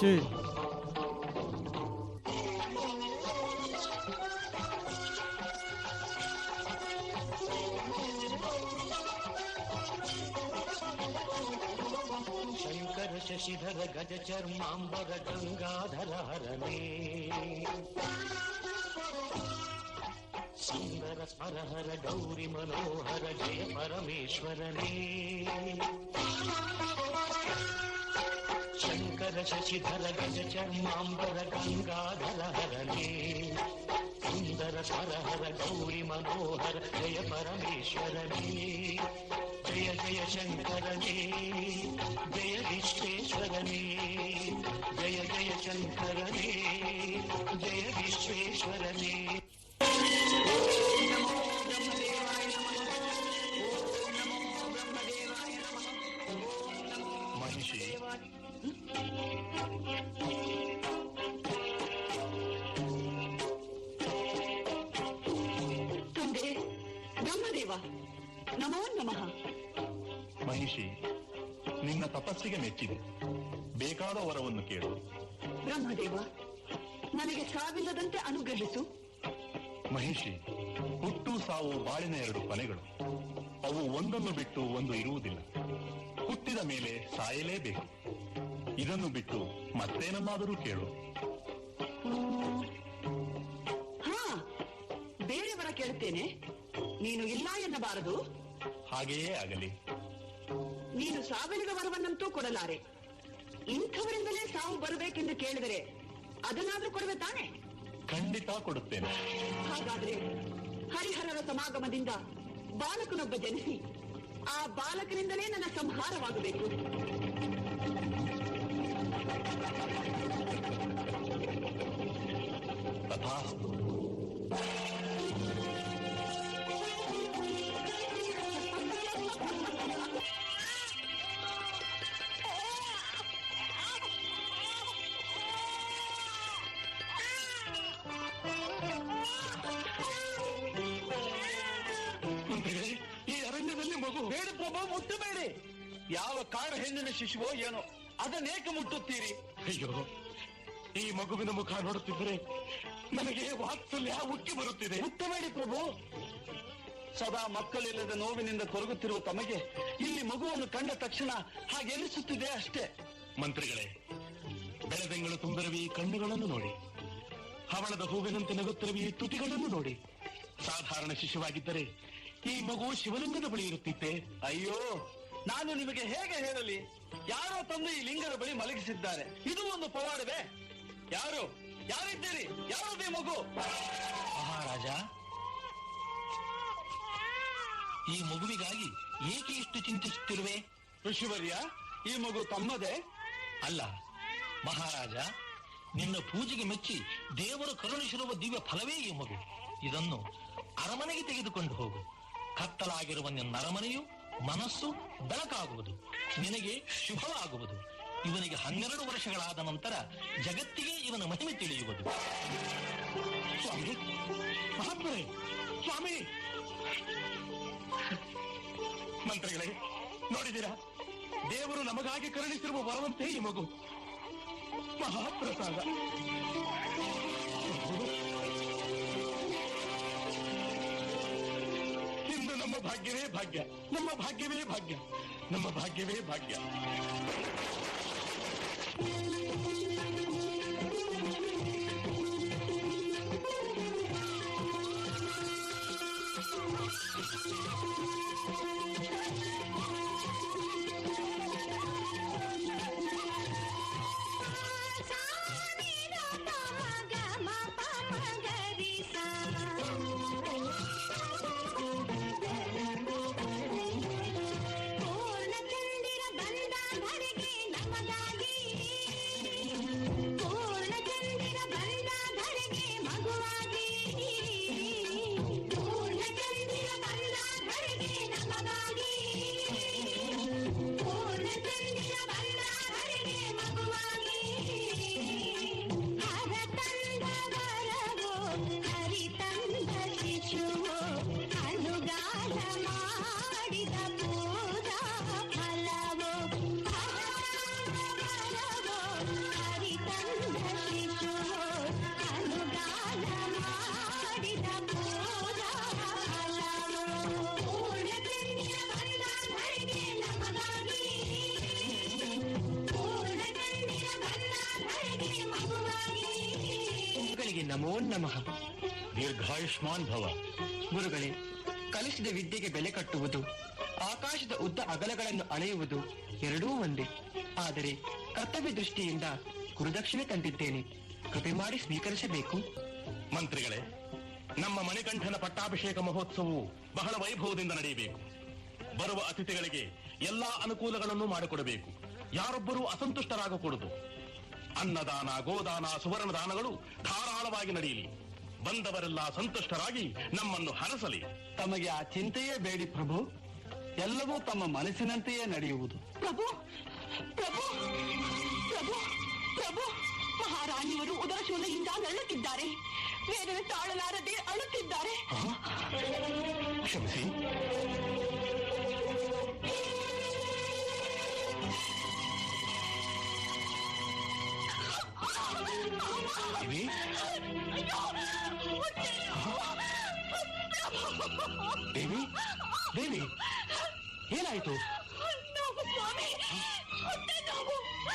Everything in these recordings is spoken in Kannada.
ಛೀ. ಶಂಕರ ಶಶಿಧರ ಗಜ ಚರ್ಮಾಂಬರ ಗಂಗಾಧರ ಹರನೇ ಸುಂದರ ಸ್ಮರಹರ ಗೌರಿ ಮನೋಹರ ಜಯ ಪರಮೇಶ್ವರನೇ ಶಂಕರ ಶಶಿಧರ ಗಜ ಚರ್ಮಾಂಬರ ಗಂಗಾಧರ ಹರನೇ ಸುಂದರ ಸ್ಮರಹರ ಗೌರಿ ಮನೋಹರ ಜಯ ಪರಮೇಶ್ವರನೇ ಜಯ ಜಯ ಶಂಕರನೇ ಜಯ ವಿಶ್ವೇಶ್ವರನೇ ಜಯ ಜಯ ಶಂಕರನೇ ಜಯ ವಿಶ್ವೇಶ್ವರನೇ. ಮಹಿಷಿ, ತಂದೆ ಬ್ರಹ್ಮದೇವ ನಮೋ ನಮಃ. ಮಹಿಷಿ, ನಿನ್ನ ತಪಸ್ಸಿಗೆ ಮೆಚ್ಚಿದೆ. ಬೇಕಾದ ವರವನ್ನು ಕೇಳು. ಬ್ರಹ್ಮದೇವ ನನಗೆ ಸಾವಿಲ್ಲದಂತೆ ಅನುಗ್ರಹಿಸು. ಮಹಿಷಿ, ಹುಟ್ಟು ಸಾವು ಬಾಳಿನ ಎರಡು ಕೊನೆಗಳು. ಅವು ಒಂದನ್ನು ಬಿಟ್ಟು ಒಂದು ಇರುವುದಿಲ್ಲ. ಹುಟ್ಟಿದ ಮೇಲೆ ಸಾಯಲೇಬೇಕು. ಇದನ್ನು ಬಿಟ್ಟು ಮತ್ತೇನನ್ನಾದರೂ ಕೇಳು. ಹಾ, ಬೇರೆಯವರ ಕೇಳುತ್ತೇನೆ, ನೀನು ಇಲ್ಲ ಎನ್ನಬಾರದು. ಹಾಗೆಯೇ ಆಗಲಿ. ನೀನು ಸಾವಿರದ ವರವನ್ನಂತೂ ಕೊಡಲಾರೆ. ಇಂಥವರಿಂದಲೇ ಸಾವು ಬರಬೇಕೆಂದು ಕೇಳಿದರೆ ಅದನ್ನಾದ್ರೂ ಕೊಡುವೆ ತಾನೆ? ಖಂಡಿತ ಕೊಡುತ್ತೇನೆ. ಹಾಗಾದ್ರೆ ಹರಿಹರರ ಸಮಾಗಮದಿಂದ ಬಾಲಕನೊಬ್ಬ ಜನಿಸಿ ಆ ಬಾಲಕನಿಂದಲೇ ನನ್ನ ಸಂಹಾರವಾಗಬೇಕು. ತಥಾಸ್ತು. ಈ ಅರಣ್ಯದಲ್ಲಿ ಮಗು ಬೇಡ ಪ್ರಭು, ಮುಟ್ಟಬೇಡಿ. ಯಾವ ಕಾಡು ಹೆಣ್ಣಿನ ಶಿಶುವೋ ಏನೋ, ಅದನ್ನೇಕೆ ಮುಟ್ಟುತ್ತೀರಿ? ಅಯ್ಯೋ, ಈ ಮಗುವಿನ ಮುಖ ನೋಡುತ್ತಿದ್ದರೆ ನನಗೆ ವಾತ್ಸಲ್ಯ ಉಕ್ಕಿ ಬರುತ್ತಿದೆ. ಮುಟ್ಟಬೇಡಿ ಪ್ರಭು. ಸದಾ ಮಕ್ಕಳಿಲ್ಲದ ನೋವಿನಿಂದ ಕೊರಗುತ್ತಿರುವ ತಮಗೆ ಇಲ್ಲಿ ಮಗುವನ್ನು ಕಂಡ ತಕ್ಷಣ ಹಾಗೆನಿಸುತ್ತಿದೆ ಅಷ್ಟೇ. ಮಂತ್ರಿಗಳೇ, ಬೆಳೆದಂಗಳು ತುಂಬಿರುವ ಈ ಕಣ್ಣುಗಳನ್ನು ನೋಡಿ. ಹವಳದ ಹೂವಿನಂತೆ ನಗುತ್ತಿರುವ ಈ ತುಟಿಗಳನ್ನು ನೋಡಿ. ಸಾಧಾರಣ ಶಿಶುವಾಗಿದ್ದರೆ ಈ ಮಗು ಶಿವಲಿಂಗದ ಬಳಿ ಇರುತ್ತಿದ್ದೆ. ಅಯ್ಯೋ, ನಾನು ನಿಮಗೆ ಹೇಗೆ ಹೇಳಲಿ? ಯಾರೋ ತಂದು ಈ ಲಿಂಗದ ಬಳಿ ಮಲಗಿಸಿದ್ದಾರೆ. ಇದು ಒಂದು ಪವಾಡವೇ? ಯಾರಿದ್ದೀರಿ? ಯಾರದೇ ಮಗು? ಮಹಾರಾಜ, ಈ ಮಗುವಿಗಾಗಿ ಏಕೆ ಇಷ್ಟು ಚಿಂತಿಸುತ್ತಿರುವೆ? ಋಷಿವರ್ಯ, ಈ ಮಗು ತಮ್ಮದೇ? ಅಲ್ಲ ಮಹಾರಾಜ, ನಿನ್ನ ಪೂಜೆಗೆ ಮೆಚ್ಚಿ ದೇವರು ಕರುಣಿಸಿರುವ ದಿವ್ಯ ಫಲವೇ ಈ ಮಗು. ಇದನ್ನು ಅರಮನೆಗೆ ತೆಗೆದುಕೊಂಡು ಹೋಗು. ಕತ್ತಲಾಗಿರುವ ನಿನ್ನ ಅರಮನೆಯು ಮನಸ್ಸು ಬೆಳಕಾಗುವುದು, ನಿನಗೆ ಶುಭವಾಗುವುದು. ಇವನಿಗೆ 12 ವರ್ಷಗಳಾದ ನಂತರ ಜಗತ್ತಿಗೆ ಇವನ ಮಹಿಮೆ ತಿಳಿಯುವುದು. ಸ್ವಾಮಿ, ಮಹಾತ್ಮರೇ, ಸ್ವಾಮಿ. ಮಂತ್ರಿಗಳೇ, ನೋಡಿದಿರಾ? ದೇವರು ನಮಗಾಗಿ ಕರುಣಿಸಿರುವ ವರವಂತೆ ಈ ಮಗು. ಮಹಾಪ್ರಸಾದ. ಇಂದು ನಮ್ಮ ಭಾಗ್ಯವೇ ಭಾಗ್ಯ, ನಮ್ಮ ಭಾಗ್ಯವೇ ಭಾಗ್ಯ, ನಮ್ಮ ಭಾಗ್ಯವೇ ಭಾಗ್ಯ. ಪೂರ್ಣಚಂದಿರ ಗಂಧಾಧರಿಗೆ ಗುರುದೇವರಿಗೆ ನಮೋ ನಮಃ. ದೀರ್ಘಾಯುಷ್ಮಾನ್ ಭವ. ಗುರುಗಳೇ, ಕಲಿಸಿದ ವಿದ್ಯೆಗೆ ಬೆಲೆ ಕಟ್ಟುವುದು, ಆಕಾಶದ ಉದ್ದ ಅಗಲಗಳನ್ನು ಅಳೆಯುವುದು ಎರಡೂ ಒಂದೇ. ಆದರೆ ಕರ್ತವ್ಯ ದೃಷ್ಟಿಯಿಂದ ಗುರುದಕ್ಷಿಣೆ ತಂದಿದ್ದೇನೆ, ಕೃಪೆ ಮಾಡಿ ಸ್ವೀಕರಿಸಬೇಕು. ಮಂತ್ರಿಗಳೇ, ನಮ್ಮ ಮಣಿಕಂಠನ ಪಟ್ಟಾಭಿಷೇಕ ಮಹೋತ್ಸವವು ಬಹಳ ವೈಭವದಿಂದ ನಡೆಯಬೇಕು. ಬರುವ ಅತಿಥಿಗಳಿಗೆ ಎಲ್ಲಾ ಅನುಕೂಲಗಳನ್ನು ಮಾಡಿಕೊಡಬೇಕು. ಯಾರೊಬ್ಬರೂ ಅಸಂತುಷ್ಟರಾಗಕೂಡದು. ಅನ್ನದಾನ, ಗೋದಾನ, ಸುವರ್ಣ ದಾನಗಳು ಧಾರಾಳವಾಗಿ ನಡೆಯಲಿ. ಬಂದವರೆಲ್ಲ ಸಂತುಷ್ಟರಾಗಿ ನಮ್ಮನ್ನು ಹರಸಲಿ. ತಮಗೆ ಆ ಚಿಂತೆಯೇ ಬೇಡಿ ಪ್ರಭು, ಎಲ್ಲವೂ ತಮ್ಮ ಮನಸ್ಸಿನಂತೆಯೇ ನಡೆಯುವುದು. ಪ್ರಭು ಪ್ರಭು ಪ್ರಭು ಪ್ರಭು ಮಹಾರಾಣಿಯವರು ಉದರಶೂಲೆಯಿಂದ ನರಳುತ್ತಿದ್ದಾರೆ. ವೇದನೆ ತಾಳಲಾರದೆ ಅಳುತ್ತಿದ್ದಾರೆ. ಕ್ಷಮಿಸಿ. ದೇವಿ, ದೇವಿ, ದೇವಿ, ಏನಾಯಿತು?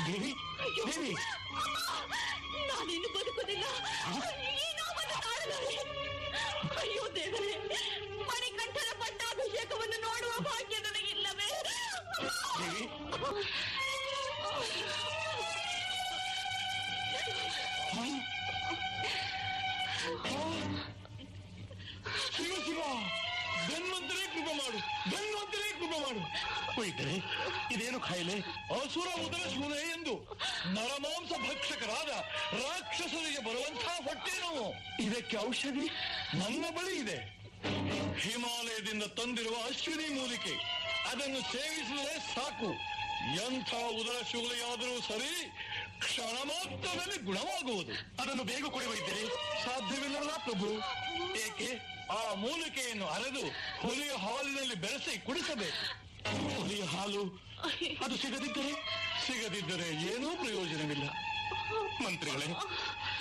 ದೇವಿ, ದೇವಿ, ನಾನಿನ್ನು ಬದುಕುವುದಿಲ್ಲ. ಈ ನೋವನ್ನು ತಾಳಲಾರೆ. ಅಯ್ಯೋ ದೇವರೇ, ಮಣಿಕಂಠನ ಪಟ್ಟಾಭಿಷೇಕವನ್ನು ನೋಡುವ ಭಾಗ್ಯ ನನಗಿಲ್ಲವೇ? ದೇವಿ, ಶಿವ ಶಿವ, ಧನ್ವಂತರೇ ಕೃಪೆ ಮಾಡು, ಧನ್ವಂತರೇ ಕೃಪೆ ಮಾಡು. ವೈದ್ಯರೇ, ಇದೇನು ಖಾಯಿಲೆ? ಅಸುರ ಉದರ ಶೂಲೆ ಎಂದು ನರಮಾಂಸ ಭಕ್ಷಕರಾದ ರಾಕ್ಷಸರಿಗೆ ಬರುವಂತಹ ಹೊಟ್ಟೆ ನೋವು. ಇದಕ್ಕೆ ಔಷಧಿ ನನ್ನ ಬಳಿ ಇದೆ. ಹಿಮಾಲಯದಿಂದ ತಂದಿರುವ ಅಶ್ವಿನಿ ಮೂಲಿಕೆ, ಅದನ್ನು ಸೇವಿಸಿದರೆ ಸಾಕು. ಎಂಥ ಉದರ ಶೂಲೆಯಾದರೂ ಸರಿ, ಕ್ಷಣ ಮಾತ್ರದಲ್ಲಿ ಗುಣವಾಗುವುದು. ಅದನ್ನು ಬೇಗ ಕೊಡಿ ವೈದ್ಯರೇ. ಸಾಧ್ಯವಿಲ್ಲಲ್ಲ ಪ್ರಭು. ಏಕೆ? ಆ ಮೂಲಿಕೆಯನ್ನು ಅರೆದು ಹುಲಿಯ ಹಾಲಿನಲ್ಲಿ ಬೆರೆಸಿ ಕುಡಿಸಬೇಕು. ಹುಲಿಯ ಹಾಲು ಅದು ಸಿಗದಿದ್ದರೆ ಏನೂ ಪ್ರಯೋಜನವಿಲ್ಲ. ಮಂತ್ರಿಗಳೇ,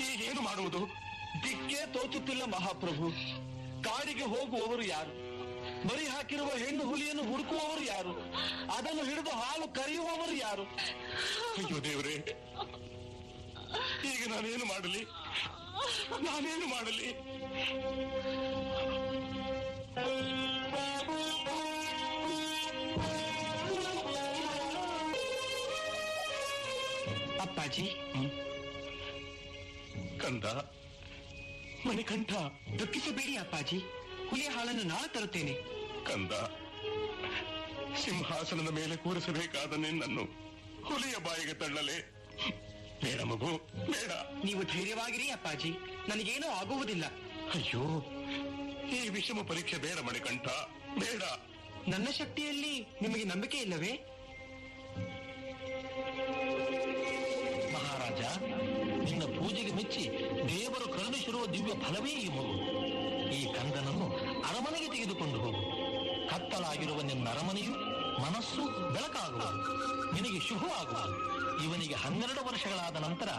ಈಗೇನು ಮಾಡುವುದು? ದಿಕ್ಕೇ ತೋಚುತ್ತಿಲ್ಲ ಮಹಾಪ್ರಭು. ಕಾಡಿಗೆ ಹೋಗುವವರು ಯಾರು? ಬರಿ ಹಾಕಿರುವ ಹೆಣ್ಣು ಹುಲಿಯನ್ನು ಹುಡುಕುವವರು ಯಾರು? ಅದನ್ನು ಹಿಡಿದು ಹಾಲು ಕರೆಯುವವರು ಯಾರು? ಅಯ್ಯೋ ದೇವರೇ, ಈಗ ನಾನೇನು ಮಾಡಲಿ? ಅಪ್ಪಾಜಿ, ಕಂದ, ಮಣಿಕಂಠ, ದುಃಖಿಸಬೇಡಿ ಅಪ್ಪಾಜಿ. ಹುಲಿಯ ಹಾಲನ್ನು ನಾಳೆ ತರುತ್ತೇನೆ. ಕಂದ, ಸಿಂಹಾಸನದ ಮೇಲೆ ಕೂರಿಸಬೇಕಾದ ನಿನ್ನನ್ನು ಹುಲಿಯ ಬಾಯಿಗೆ ತಳ್ಳಲೆ? ಬೇಡ ಮಗು, ಬೇಡ. ನೀವು ಧೈರ್ಯವಾಗಿರಿ ಅಪ್ಪಾಜಿ, ನನಗೇನೂ ಆಗುವುದಿಲ್ಲ. ಅಯ್ಯೋ, ಈ ವಿಷಮ ಪರೀಕ್ಷೆ ಬೇಡ ಮಣಿಕಂಠ, ಬೇಡ. ನನ್ನ ಶಕ್ತಿಯಲ್ಲಿ ನಿಮಗೆ ನಂಬಿಕೆ ಇಲ್ಲವೇ? ಮಹಾರಾಜ, ನಿನ್ನ ಪೂಜೆಗೆ ಮೆಚ್ಚಿ ದೇವರು ಕರುಣಿಸಿರುವ ದಿವ್ಯ ಫಲವೇ ಈ ಮಗು. ಈ ಕಂದನನ್ನು ಅರಮನೆಗೆ ತೆಗೆದುಕೊಂಡು ಹೋಗು. ಕತ್ತಲಾಗಿರುವ ನಿನ್ನ ಅರಮನೆಯು ಮನಸ್ಸು ಬೆಳಕಾಗುವುದು, ನಿನಗೆ ಶುಭವಾಗುವುದು. ಇವನಿಗೆ 12 ವರ್ಷಗಳಾದ ನಂತರ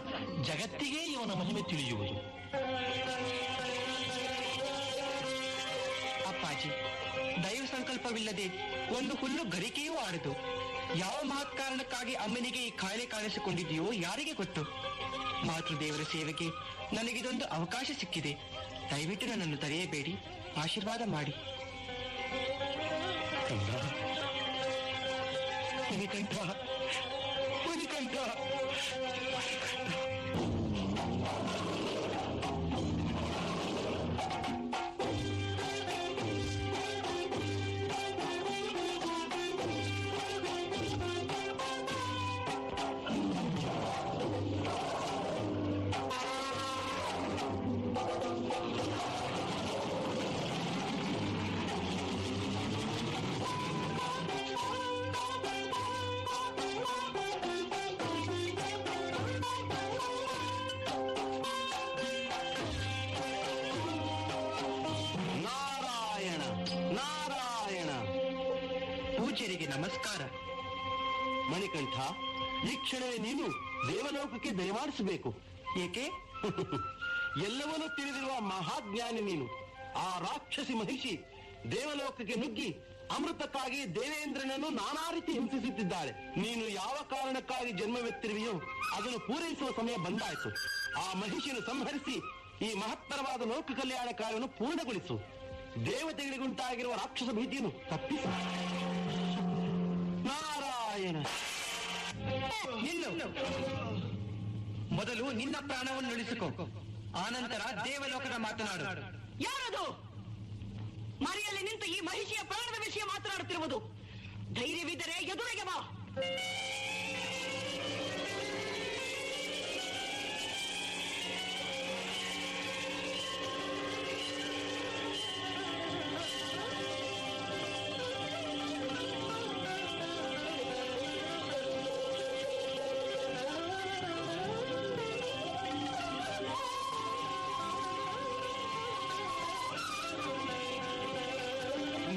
ಜಗತ್ತಿಗೆ ಇವನ ಮಹಿಮೆ ತಿಳಿಯುವುದು. ಅಪ್ಪಾಜಿ, ದೈವ ಸಂಕಲ್ಪವಿಲ್ಲದೆ ಒಂದು ಹುಲ್ಲು ಗರಿಕೆಯೂ ಆಡದು. ಯಾವ ಮಹತ್ ಕಾರಣಕ್ಕಾಗಿ ಅಮ್ಮನಿಗೆ ಈ ಕಾಯಿಲೆ ಕಾಣಿಸಿಕೊಂಡಿದೆಯೋ ಯಾರಿಗೆ ಗೊತ್ತು? ಮಾತೃದೇವರ ಸೇವೆಗೆ ನನಗಿದೊಂದು ಅವಕಾಶ ಸಿಕ್ಕಿದೆ. ದಯವಿಟ್ಟು ನನ್ನನ್ನು ತಡೆಯಬೇಡಿ, ಆಶೀರ್ವಾದ ಮಾಡಿ. ಮಣಿಕಂಠ, ಮಣಿಕಂಠ, ಪೂಜ್ಯರಿಗೆ ನಮಸ್ಕಾರ. ಮಣಿಕಂಠ, ಈ ಕ್ಷಣವೇ ನೀನು ದೇವಲೋಕಕ್ಕೆ ದಯಮಾಡಿಸಬೇಕು. ಏಕೆ? ಎಲ್ಲವನ್ನೂ ತಿಳಿದಿರುವ ಮಹಾಜ್ಞಾನಿ ನೀನು. ಆ ರಾಕ್ಷಸಿ ಮಹಿಷಿ ದೇವಲೋಕಕ್ಕೆ ನುಗ್ಗಿ ಅಮೃತಕ್ಕಾಗಿ ದೇವೇಂದ್ರನನ್ನು ನಾನಾ ರೀತಿ ಹಿಂಸಿಸುತ್ತಿದ್ದಾಳೆ. ನೀನು ಯಾವ ಕಾರಣಕ್ಕಾಗಿ ಜನ್ಮವೆತ್ತಿರುವೆಯೋ ಅದನ್ನು ಪೂರೈಸುವ ಸಮಯ ಬಂದಾಯಿತು. ಆ ಮಹಿಷಿಯನ್ನು ಸಂಹರಿಸಿ ಈ ಮಹತ್ತರವಾದ ಲೋಕ ಕಲ್ಯಾಣ ಕಾರ್ಯವನ್ನು ಪೂರ್ಣಗೊಳಿಸು. ದೇವತೆಗಳಿಗುಂಟಾಗಿರುವ ರಾಕ್ಷಸ ಭೀತಿಯನ್ನು ತಪ್ಪಿಸು. ನಾರಾಯಣ. ನಿಲ್ಲು. ಮೊದಲು ನಿನ್ನ ಪ್ರಾಣವನ್ನು ಉಳಿಸಿಕೊ, ಆನಂತರ ದೇವಲೋಕದ ಮಾತನಾಡು. ಯಾರದು ಮರೆಯಲ್ಲಿ ನಿಂತು ಈ ಮಹಿಷಿಯ ಪ್ರಾಣದ ವಿಷಯ ಮಾತನಾಡುತ್ತಿರುವುದು? ಧೈರ್ಯವಿದ್ದರೆ ಎದುರಿಗೆ ಬಾ.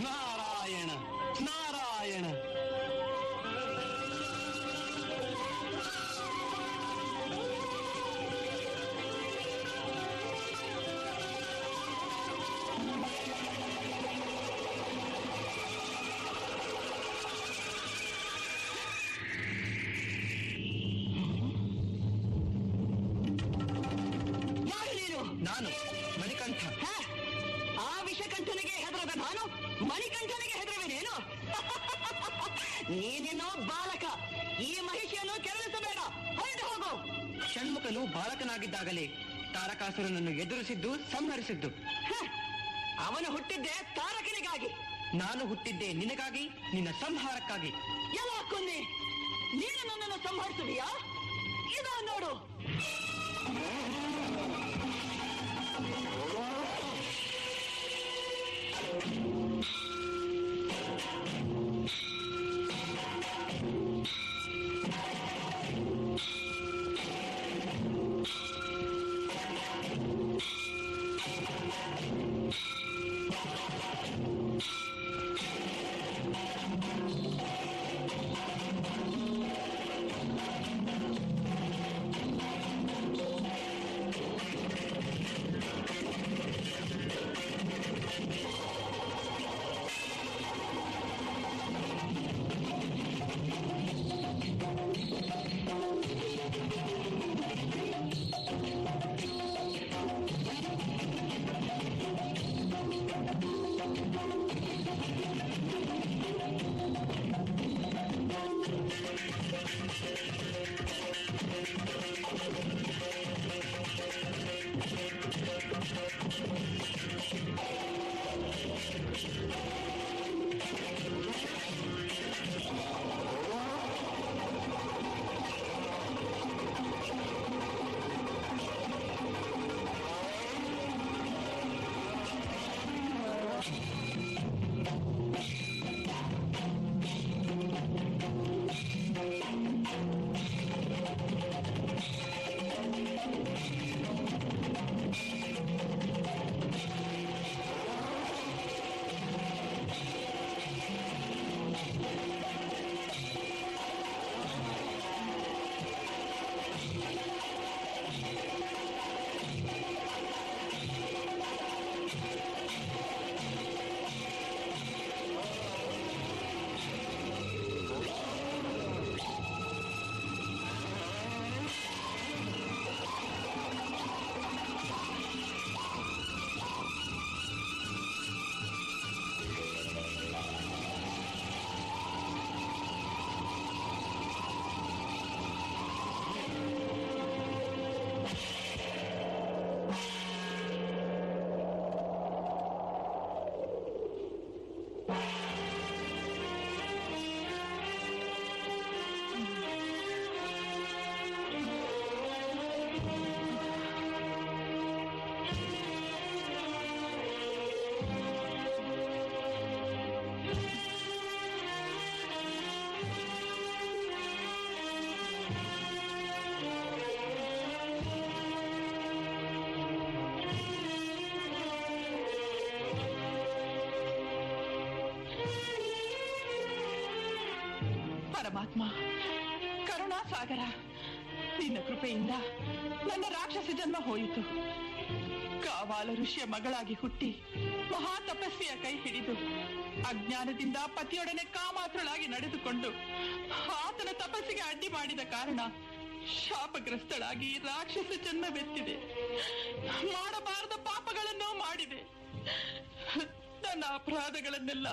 ನಾರಾಯಣ ನಾರಾಯಣ. ಯಾರು ನೀನು? ನಾನು ಮಣಿಕಂಠ. ಆ ವಿಷಕಂಠನಿಗೆ ಹೆದರದ ನಾನು ಮಣಿಕಂಠನಿಗೆ ಹೆದರುವೆನೇನು? ನೀನೇನೋ ಬಾಲಕ. ಈ ಮಹಿಷಿಯನ್ನು ಕೆರಳಿಸಬೇಡ, ಹೊರಟು ಹೋಗು. ಷಣ್ಮುಖನು ಬಾಲಕನಾಗಿದ್ದಾಗಲೇ ತಾರಕಾಸುರನನ್ನು ಎದುರಿಸಿದ್ದು, ಸಂಹರಿಸಿದ್ದು. ಅವನು ಹುಟ್ಟಿದ್ದೆ ತಾರಕನಿಗಾಗಿ. ನಾನು ಹುಟ್ಟಿದ್ದೆ ನಿನಗಾಗಿ, ನಿನ್ನ ಸಂಹಾರಕ್ಕಾಗಿ. ಎಲ್ಲ ಕೊನ್ನೆ ನೀನು ನನ್ನನ್ನು ಸಂಹರಿಸುವಿಯಾ? ಇದೋ ನೋಡು. ಪರಮಾತ್ಮ, ಕರುಣಾಸಾಗರ, ನಿನ್ನ ಕೃಪೆಯಿಂದ ನನ್ನ ರಾಕ್ಷಸ ಜನ್ಮ ಹೋಯಿತು. ಕಾವಾಲ ಋಷಿಯ ಮಗಳಾಗಿ ಹುಟ್ಟಿ ಮಹಾ ತಪಸ್ವಿಯ ಕೈ ಹಿಡಿದು ಅಜ್ಞಾನದಿಂದ ಪತಿಯೊಡನೆ ಕಾಮಾತ್ರಳಾಗಿ ನಡೆದುಕೊಂಡು ಆತನ ತಪಸ್ಸಿಗೆ ಅಡ್ಡಿ ಮಾಡಿದ ಕಾರಣ ಶಾಪಗ್ರಸ್ತಳಾಗಿ ರಾಕ್ಷಸ ಜನ್ಮವೆತ್ತಿದೆ. ಮಾಡಬಾರದ ಪಾಪಗಳನ್ನು ಮಾಡಿದೆ. ನನ್ನ ಅಪರಾಧಗಳನ್ನೆಲ್ಲ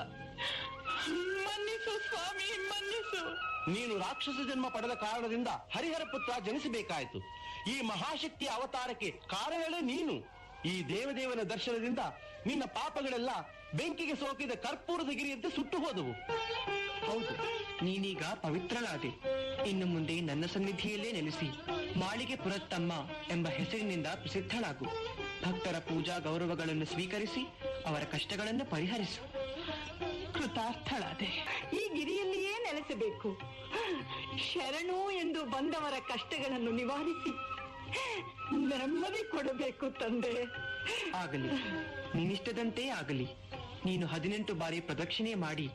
ಮನ್ನಿಸು ಸ್ವಾಮಿ, ಮನ್ನಿಸು. ನೀನು ರಾಕ್ಷಸ ಜನ್ಮ ಪಡೆದ ಕಾರಣದಿಂದ ಹರಿಹರ ಪುತ್ರ ಜನಿಸಬೇಕಾಯಿತು. ಈ ಮಹಾಶಕ್ತಿಯ ಅವತಾರಕ್ಕೆ ಕಾರಣವೇ ನೀನು. ಈ ದೇವದೇವನ ದರ್ಶನದಿಂದ ನಿನ್ನ ಪಾಪಗಳೆಲ್ಲ ಬೆಂಕಿಗೆ ಸೋಕಿದ ಕರ್ಪೂರದ ಗಿರಿಯಂತೆ ಸುಟ್ಟು ಹೋದವು. ಹೌದು, ನೀನೀಗ ಪವಿತ್ರಳಾದೆ. ಇನ್ನು ಮುಂದೆ ನನ್ನ ಸನ್ನಿಧಿಯಲ್ಲೇ ನೆಲೆಸಿ ಮಾಳಿಗೆ ಪುರತ್ತಮ್ಮ ಎಂಬ ಹೆಸರಿನಿಂದ ಪ್ರಸಿದ್ಧಳಾಗು. ಭಕ್ತರ ಪೂಜಾ ಗೌರವಗಳನ್ನು ಸ್ವೀಕರಿಸಿ ಅವರ ಕಷ್ಟಗಳನ್ನು ಪರಿಹರಿಸು. ಕೃತಾರ್ಥಳಾದೆ. ಈ ಗಿರಿಯಲ್ಲಿಯೇ ನೆಲೆಸಬೇಕು. ಶರಣು ಎಂದು ಬಂದವರ ಕಷ್ಟಗಳನ್ನು ನಿವಾರಿಸಿ ನೆಮ್ಮದಿ ಕೊಡಬೇಕು ತಂದೆ. ಆಗಲಿ, ನಿನ್ನಿಷ್ಟದಂತೆ ಆಗಲಿ. ನೀನು 18 ಬಾರಿ ಪ್ರದಕ್ಷಿಣೆ ಮಾಡಿ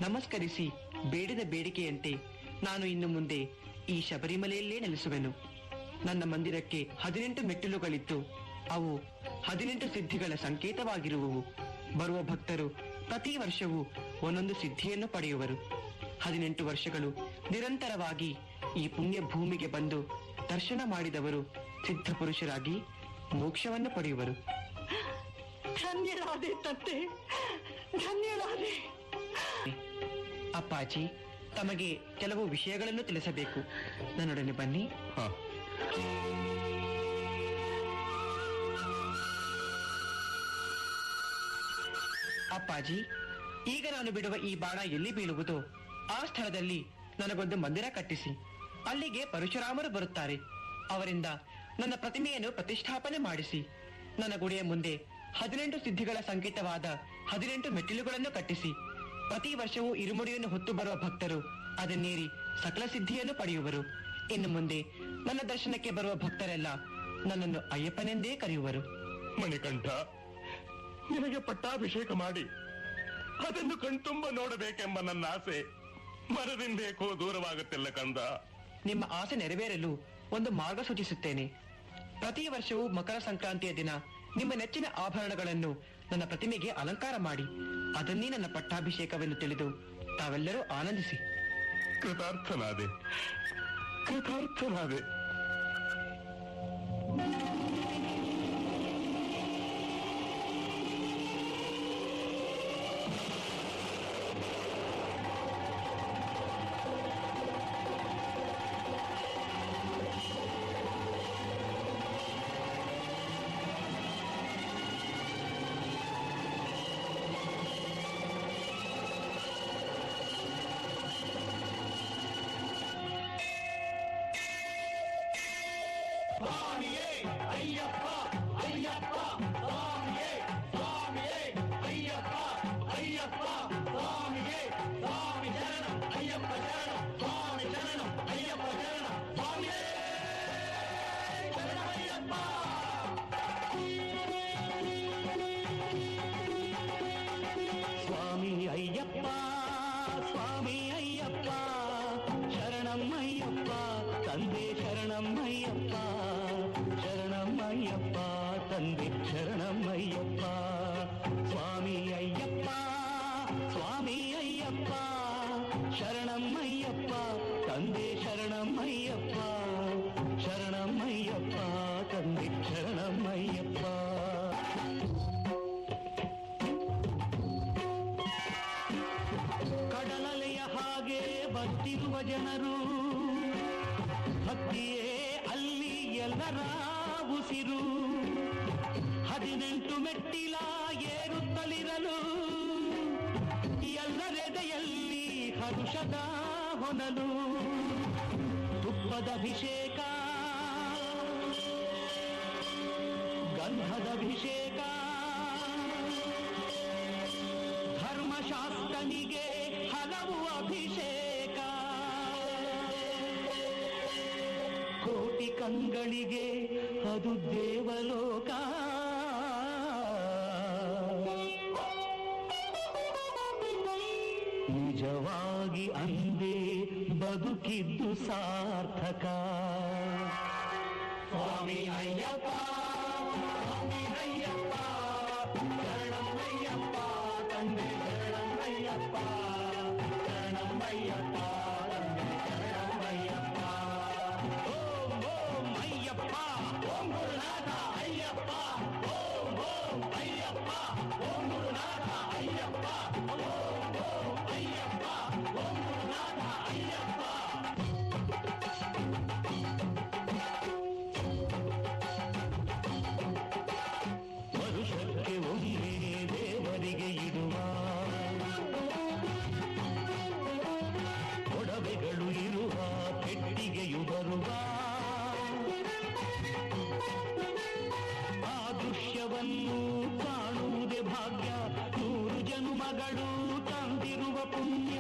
ನಮಸ್ಕರಿಸಿ ಬೇಡಿದ ಬೇಡಿಕೆಯಂತೆ ನಾನು ಇನ್ನು ಮುಂದೆ ಈ ಶಬರಿಮಲೆಯಲ್ಲೇ ನೆಲೆಸುವೆನು. ನನ್ನ ಮಂದಿರಕ್ಕೆ 18 ಮೆಟ್ಟಿಲುಗಳಿದ್ದು ಅವು 18 ಸಿದ್ಧಿಗಳ ಸಂಕೇತವಾಗಿರುವವು. ಬರುವ ಭಕ್ತರು ಪ್ರತಿ ವರ್ಷವೂ ಒಂದೊಂದು ಸಿದ್ಧಿಯನ್ನು ಪಡೆಯುವರು. 18 ವರ್ಷಗಳು ನಿರಂತರವಾಗಿ ಈ ಪುಣ್ಯ ಭೂಮಿಗೆ ಬಂದು ದರ್ಶನ ಮಾಡಿದವರು ಸಿದ್ಧ ಪುರುಷರಾಗಿ ಮೋಕ್ಷವನ್ನು ಪಡೆಯುವರು. ಧನ್ಯರಾದೆ ತಂದೆ, ಧನ್ಯರಾದೆ. ಅಪ್ಪಾಜಿ, ತಮಗೆ ಕೆಲವು ವಿಷಯಗಳನ್ನು ತಿಳಿಸಬೇಕು. ನನ್ನೊಡನೆ ಬನ್ನಿ. ಅಪ್ಪಾಜಿ, ಈಗ ನಾನು ಬಿಡುವ ಈ ಬಾಣ ಎಲ್ಲಿ ಬೀಳುವುದೋ ಆ ಸ್ಥಳದಲ್ಲಿ ನನಗೊಂದು ಮಂದಿರ ಕಟ್ಟಿಸಿ ಅಲ್ಲಿಗೆ ಪರಶುರಾಮರು ಬರುತ್ತಾರೆ. ಅವರಿಂದ ನನ್ನ ಪ್ರತಿಮೆಯನ್ನು ಪ್ರತಿಷ್ಠಾಪನೆ ಮಾಡಿಸಿ ನನ್ನ ಗುಡಿಯ ಮುಂದೆ 18 ಸಿದ್ಧಿಗಳ ಸಂಕೇತವಾದ 18 ಮೆಟ್ಟಿಲುಗಳನ್ನು ಕಟ್ಟಿಸಿ ಪ್ರತಿ ವರ್ಷವೂ ಇರುಮುಡಿಯನ್ನು ಹೊತ್ತು ಬರುವ ಭಕ್ತರು ಅದನ್ನೇರಿ ಸಕಲ ಸಿದ್ಧಿಯನ್ನು ಪಡೆಯುವರು. ಇನ್ನು ಮುಂದೆ ನನ್ನ ದರ್ಶನಕ್ಕೆ ಬರುವ ಭಕ್ತರೆಲ್ಲ ನನ್ನನ್ನು ಅಯ್ಯಪ್ಪನೆಂದೇ ಕರೆಯುವರು. ಮಣಿಕಂಠ, ನಿನಗೆ ಪಟ್ಟಾಭಿಷೇಕ ಮಾಡಿ ಅದನ್ನು ಕಣ್ತುಂಬ ನೋಡಬೇಕೆಂಬ ನನ್ನ ಆಸೆ ಮರದಿಂದೇಕೋ ದೂರವಾಗುತ್ತಿಲ್ಲ ಕಂದ. ನಿಮ್ಮ ಆಸೆ ನೆರವೇರಲು ಒಂದು ಮಾರ್ಗ ಸೂಚಿಸುತ್ತೇನೆ. ಪ್ರತಿ ವರ್ಷವೂ ಮಕರ ಸಂಕ್ರಾಂತಿಯ ದಿನ ನಿಮ್ಮ ನೆಚ್ಚಿನ ಆಭರಣಗಳನ್ನು ನನ್ನ ಪ್ರತಿಮೆಗೆ ಅಲಂಕಾರ ಮಾಡಿ ಅದನ್ನೇ ನನ್ನ ಪಟ್ಟಾಭಿಷೇಕವೆಂದು ತಿಳಿದು ತಾವೆಲ್ಲರೂ ಆನಂದಿಸಿ. ಕೃತಾರ್ಥನಾದೆ, ಕೃತಾರ್ಥನಾದೆ. ಜನರು ಭಕ್ತಿಯೇ ಅಲ್ಲಿ ಎಲ್ಲರ ಉಸಿರು. 18 ಮೆಟ್ಟಿಲ ಏರುತ್ತಲಿರಲು ಎಲ್ಲರೆದೆಯಲ್ಲಿ ಹರುಷದ ಹೊನಲು. ತುಪ್ಪದ ಅಭಿಷೇಕ, ಗಂಧದ ಅಭಿಷೇಕ, ಧರ್ಮಶಾಸ್ತ್ರನಿಗೆ ಹಲವು ಅಭಿಷೇಕ. ಕೋಟಿ ಕಂಗಳಿಗೆ ಅದು ದೇವಲೋಕ. ನಿಜವಾಗಿ ಅಂದೇ ಬದುಕಿದ್ದು ಸಾರ್ಥಕ. ಸ್ವಾಮಿ ಅಯ್ಯಪ್ಪ, ಸ್ವಾಮಿ ಅಯ್ಯಪ್ಪ, ಶರಣಮಯ್ಯಪ್ಪ, ತಂದೆ ಶರಣಮಯ್ಯಪ್ಪ, ಶರಣಮಯ್ಯಪ್ಪ, ತಂದೆ ಶರಣಮಯ್ಯಪ್ಪ. ಓಂ ನಿನ್ನನ್ನು ಕಾಣುವುದೇ ಭಾಗ್ಯ 100 ಜನುಮಗಳು ತಂದಿರುವ ಪುಣ್ಯ